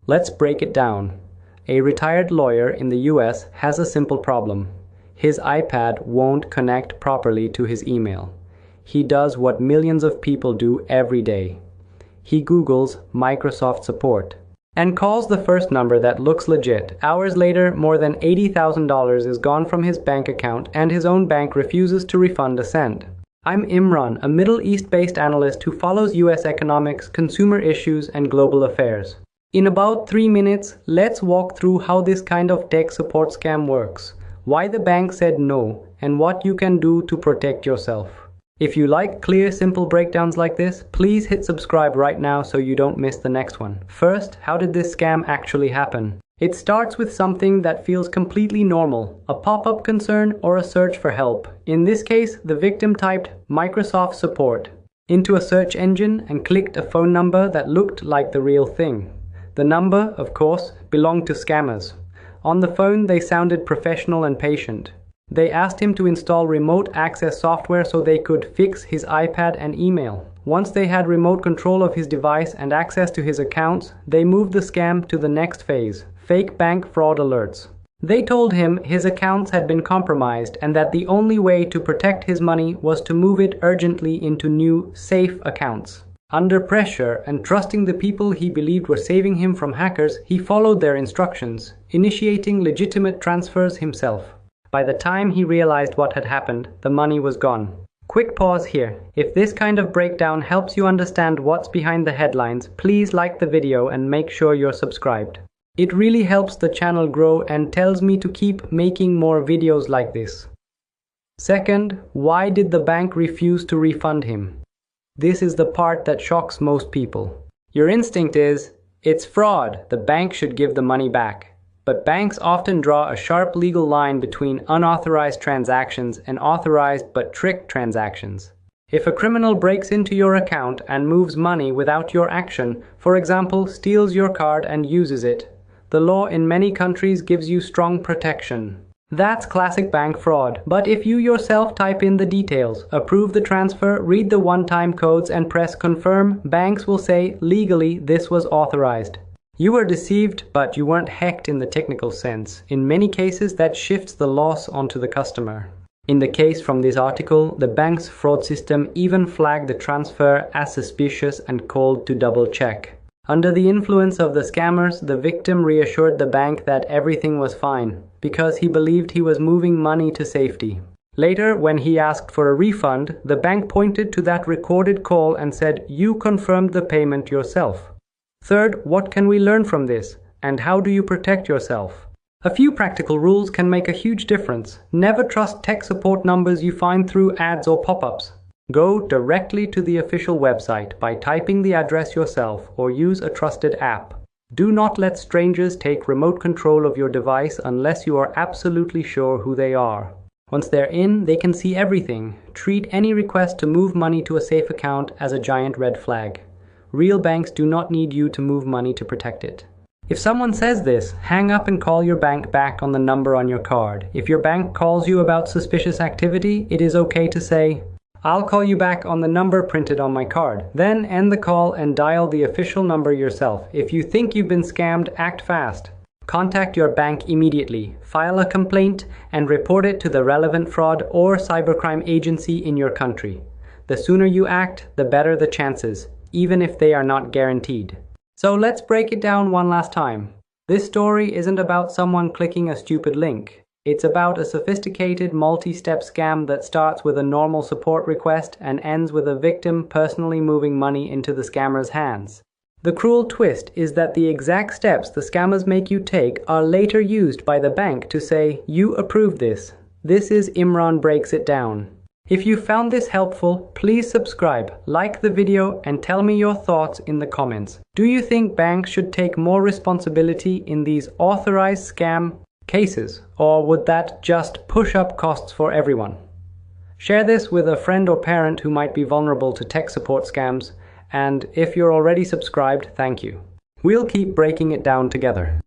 Let's break it down. A retired lawyer in the US has a simple problem. His iPad won't connect properly to his email. He does what millions of people do every day. He Googles Microsoft support and calls the first number that looks legit. Hours later, more than $80,000 is gone from his bank account and his own bank refuses to refund a cent. I'm Imran, a Middle East-based analyst who follows US economics, consumer issues, and global affairs. In about 3 minutes, let's walk through how this kind of tech support scam works, why the bank said no, and what you can do to protect yourself. If you like clear, simple breakdowns like this, please hit subscribe right now so you don't miss the next one. First, how did this scam actually happen? It starts with something that feels completely normal, a pop-up concern or a search for help. In this case, the victim typed Microsoft support into a search engine and clicked a phone number that looked like the real thing. The number, of course, belonged to scammers. On the phone, they sounded professional and patient. They asked him to install remote access software so they could fix his iPad and email. Once they had remote control of his device and access to his accounts, they moved the scam to the next phase, fake bank fraud alerts. They told him his accounts had been compromised and that the only way to protect his money was to move it urgently into new, safe accounts. Under pressure and trusting the people he believed were saving him from hackers, he followed their instructions, initiating legitimate transfers himself. By the time he realized what had happened, the money was gone. Quick pause here. If this kind of breakdown helps you understand what's behind the headlines, please like the video and make sure you're subscribed. It really helps the channel grow and tells me to keep making more videos like this. Second, why did the bank refuse to refund him? This is the part that shocks most people. Your instinct is, it's fraud, the bank should give the money back. But banks often draw a sharp legal line between unauthorized transactions and authorized but tricked transactions. If a criminal breaks into your account and moves money without your action, for example, steals your card and uses it, the law in many countries gives you strong protection. That's classic bank fraud. But if you yourself type in the details, approve the transfer, read the one-time codes and press confirm, banks will say legally this was authorized. You were deceived, but you weren't hacked in the technical sense. In many cases, that shifts the loss onto the customer. In the case from this article, the bank's fraud system even flagged the transfer as suspicious and called to double-check. Under the influence of the scammers, the victim reassured the bank that everything was fine, because he believed he was moving money to safety. Later, when he asked for a refund, the bank pointed to that recorded call and said, "You confirmed the payment yourself." Third, what can we learn from this? And how do you protect yourself? A few practical rules can make a huge difference. Never trust tech support numbers you find through ads or pop-ups. Go directly to the official website by typing the address yourself or use a trusted app. Do not let strangers take remote control of your device unless you are absolutely sure who they are. Once they're in, they can see everything. Treat any request to move money to a safe account as a giant red flag. Real banks do not need you to move money to protect it. If someone says this, hang up and call your bank back on the number on your card. If your bank calls you about suspicious activity, it is okay to say, "I'll call you back on the number printed on my card." Then end the call and dial the official number yourself. If you think you've been scammed, act fast. Contact your bank immediately, file a complaint, and report it to the relevant fraud or cybercrime agency in your country. The sooner you act, the better the chances, even if they are not guaranteed. So let's break it down one last time. This story isn't about someone clicking a stupid link. It's about a sophisticated multi-step scam that starts with a normal support request and ends with a victim personally moving money into the scammer's hands. The cruel twist is that the exact steps the scammers make you take are later used by the bank to say, "You approved this." This is Imran Breaks It Down. If you found this helpful, please subscribe, like the video, and tell me your thoughts in the comments. Do you think banks should take more responsibility in these authorized scam cases, or would that just push up costs for everyone? Share this with a friend or parent who might be vulnerable to tech support scams, and if you're already subscribed, thank you. We'll keep breaking it down together.